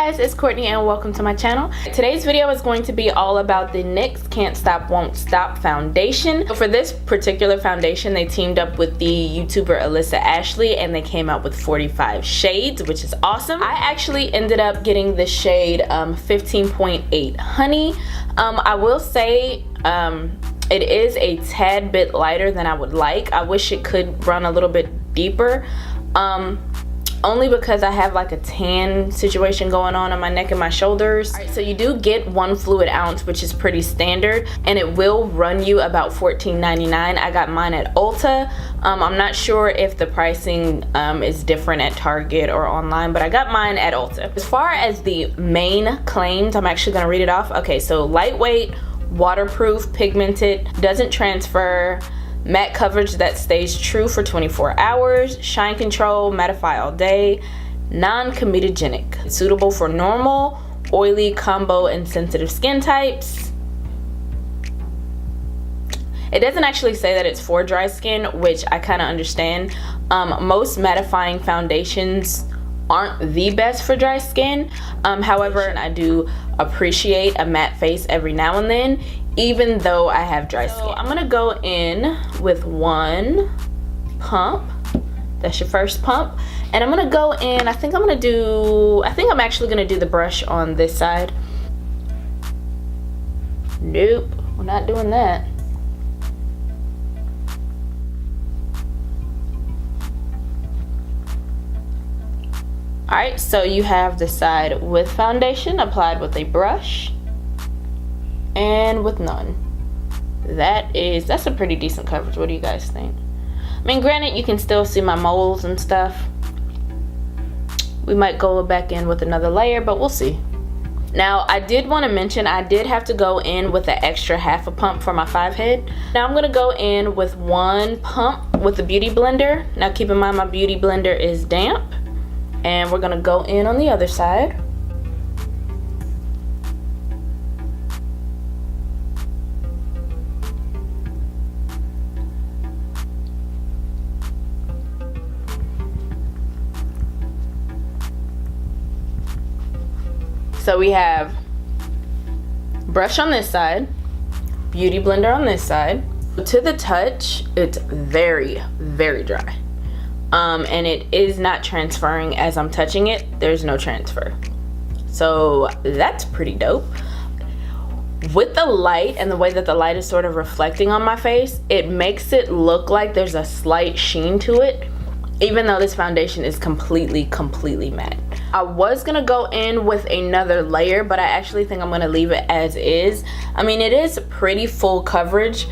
guys, it's Courtney and welcome to my channel. Today's video is going to be all about the NYX Can't Stop, Won't Stop foundation. For this particular foundation, they teamed up with the YouTuber Alyssa Ashley and they came out with 45 shades, which is awesome. I actually ended up getting the shade 15.8 Honey. I will say it is a tad bit lighter than I would like. I wish it could run a little bit deeper. Only because I have like a tan situation going on my neck and my shoulders. All right, so you do get 1 fluid ounce, which is pretty standard, and it will run you about $14.99. I got mine at Ulta. I'm not sure if the pricing is different at Target or online, but I got mine at Ulta. As far as the main claims, I'm actually gonna read it off. Okay, so lightweight, waterproof, pigmented, doesn't transfer, matte coverage that stays true for 24 hours, shine control, mattify all day, non-comedogenic, suitable for normal, oily, combo, and sensitive skin types. It doesn't actually say that it's for dry skin, which I kind of understand. Most mattifying foundations aren't the best for dry skin. However, I do appreciate a matte face every now and then, even though I have dry skin. So I'm gonna go in with 1 pump. That's your first pump. And I'm gonna go in, I think I'm actually gonna do the brush on this side. Nope, we're not doing that. Alright, so you have the side with foundation applied with a brush and with none. That's a pretty decent coverage. What do you guys think? I mean, granted, you can still see my moles and stuff. We might go back in with another layer, but we'll see. Now, I did want to mention I did have to go in with an extra half a pump for my 5 head. Now I'm going to go in with 1 pump with the Beauty Blender. Now keep in mind my Beauty Blender is damp. And we're going to go in on the other side. So we have brush on this side, Beauty Blender on this side. To the touch, it's very, very dry. And it is not transferring as I'm touching it. There's no transfer. So that's pretty dope. With the light and the way that the light is sort of reflecting on my face, it makes it look like there's a slight sheen to it, even though this foundation is completely matte. I was gonna go in with another layer, but I actually think I'm gonna leave it as is. I mean, it is pretty full coverage.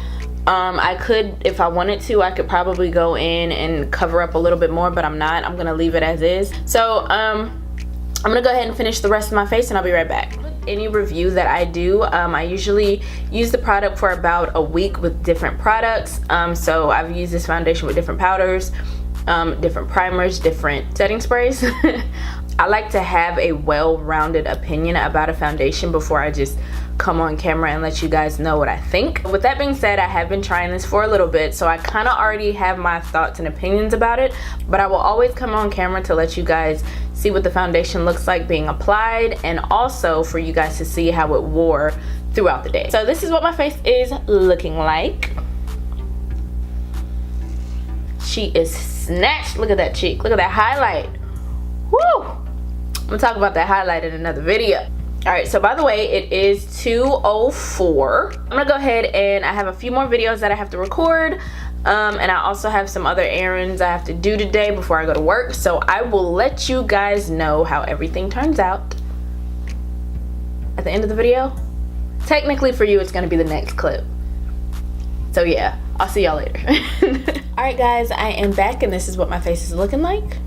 I could, if I wanted to, I could probably go in and cover up a little bit more, but I'm not. I'm gonna leave it as is. So I'm gonna go ahead and finish the rest of my face and I'll be right back. Any review that I do, I usually use the product for about a week with different products. So I've used this foundation with different powders, different primers, different setting sprays. I like to have a well-rounded opinion about a foundation before I just come on camera and let you guys know what I think. With that being said, I have been trying this for a little bit, so I kind of already have my thoughts and opinions about it, but I will always come on camera to let you guys see what the foundation looks like being applied, and also for you guys to see how it wore throughout the day. So this is what my face is looking like. She is snatched. Look at that cheek. Look at that highlight. Woo! I'm gonna talk about that highlight in another video. All right, so by the way, it is 2:04. I'm gonna go ahead and I have a few more videos that I have to record, and I also have some other errands I have to do today before I go to work. So I will let you guys know how everything turns out at the end of the video. Technically for you, it's gonna be the next clip. So yeah, I'll see y'all later. All right, guys, I am back, and this is what my face is looking like.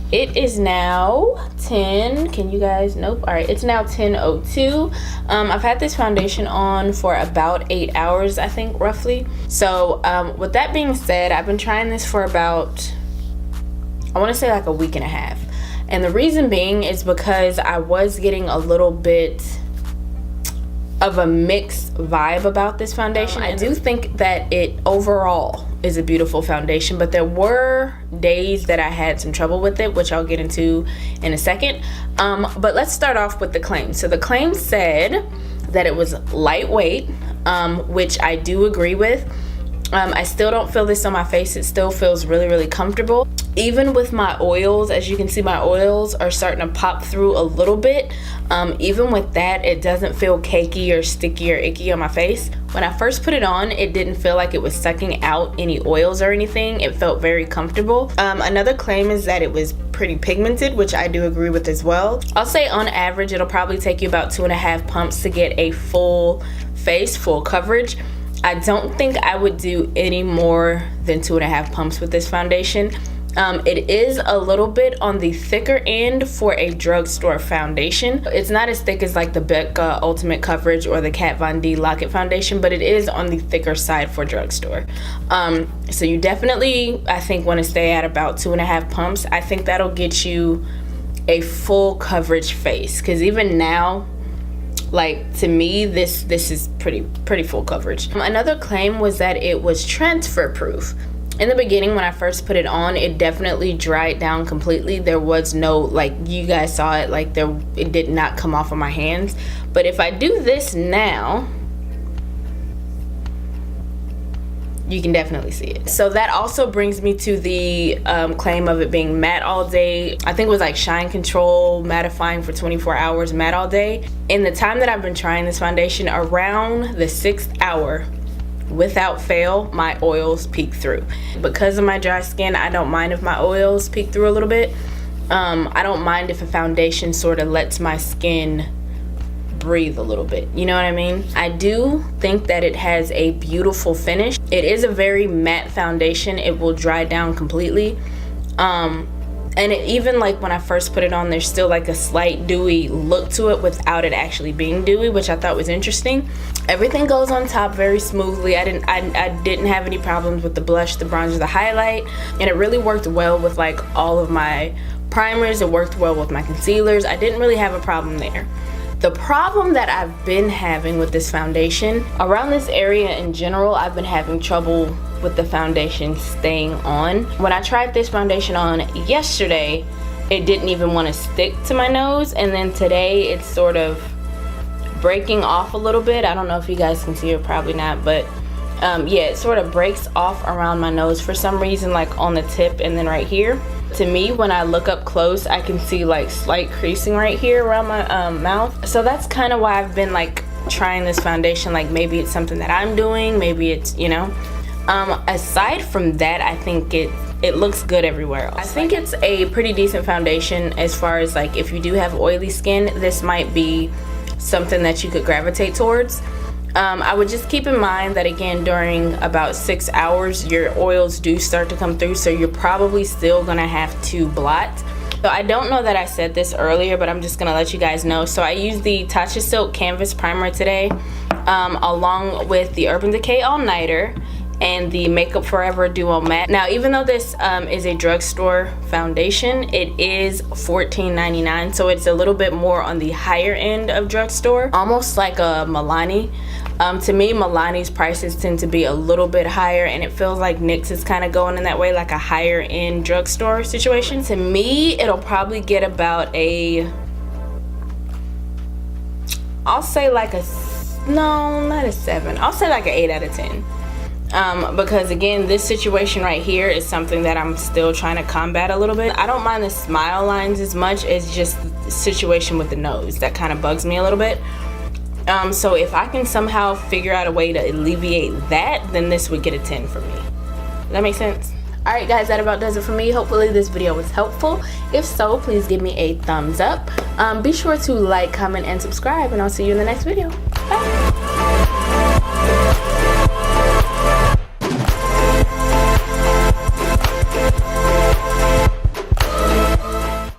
It is now 10, can you guys, nope, all right, it's now 10:02. I've had this foundation on for about 8 hours, I think, roughly. So with that being said, I've been trying this for about, I want to say like a week and a half. And the reason being is because I was getting a little bit of a mixed vibe about this foundation. I do think that it overall is a beautiful foundation, but there were days that I had some trouble with it, which I'll get into in a second. But let's start off with the claim. So the claim said that it was lightweight, which I do agree with. I still don't feel this on my face. It still feels really, really comfortable. Even with my oils, as you can see, my oils are starting to pop through a little bit. Even with that, it doesn't feel cakey or sticky or icky on my face. When I first put it on, it didn't feel like it was sucking out any oils or anything. It felt very comfortable. Another claim is that it was pretty pigmented, which I do agree with as well. I'll say on average, it'll probably take you about 2.5 pumps to get a full face, full coverage. I don't think I would do any more than 2.5 pumps with this foundation. It is a little bit on the thicker end for a drugstore foundation. It's not as thick as like the Becca Ultimate Coverage or the Kat Von D Lock-It foundation, but it is on the thicker side for drugstore. So you definitely, I think, want to stay at about 2.5 pumps. I think that'll get you a full coverage face, because even now, like, to me, this is pretty full coverage. Another claim was that it was transfer proof. In the beginning, when I first put it on, it definitely dried down completely. There was no, like, you guys saw it, like, it did not come off of my hands. But if I do this now, you can definitely see it. So that also brings me to the claim of it being matte all day. I think it was like shine control, mattifying for 24 hours, matte all day. In the time that I've been trying this foundation, around the 6th hour, without fail, my oils peek through. Because of my dry skin, I don't mind if my oils peek through a little bit. I don't mind if a foundation sort of lets my skin breathe a little bit, you know what I mean? I do think that it has a beautiful finish. It is a very matte foundation. It will dry down completely. And it, even like when I first put it on, there's still like a slight dewy look to it without it actually being dewy, which I thought was interesting. Everything goes on top very smoothly. I didn't have any problems with the blush, the bronzer, the highlight, and it really worked well with like all of my primers. It worked well with my concealers. I didn't really have a problem there. The problem that I've been having with this foundation, around this area in general, I've been having trouble with the foundation staying on. When I tried this foundation on yesterday, it didn't even want to stick to my nose, and then today it's sort of breaking off a little bit. I don't know if you guys can see it, probably not, but yeah, it sort of breaks off around my nose for some reason, like on the tip and then right here. To me, when I look up close, I can see like slight creasing right here around my mouth. So that's kind of why I've been like trying this foundation. Like maybe it's something that I'm doing, maybe it's, you know. Aside from that, I think it looks good everywhere else. I think it's a pretty decent foundation as far as like if you do have oily skin, this might be something that you could gravitate towards. I would just keep in mind that again, during about 6 hours, your oils do start to come through, so you're probably still gonna have to blot. So I don't know that I said this earlier, but I'm just gonna let you guys know. So I used the Tatcha Silk Canvas Primer today, along with the Urban Decay All Nighter and the Makeup Forever Duo Matte. Now, even though this is a drugstore foundation, it is $14.99, so it's a little bit more on the higher end of drugstore, almost like a Milani. To me, Milani's prices tend to be a little bit higher, and it feels like NYX is kind of going in that way, like a higher end drugstore situation. To me, it'll probably get about a, I'll say like a, no, not a 7. I'll say like an 8 out of 10. Because again, this situation right here is something that I'm still trying to combat a little bit. I don't mind the smile lines as much as just the situation with the nose that kind of bugs me a little bit. So if I can somehow figure out a way to alleviate that, then this would get a 10 for me. Does that make sense? Alright guys, that about does it for me. Hopefully this video was helpful. If so, please give me a thumbs up. Be sure to like, comment, and subscribe, and I'll see you in the next video. Bye!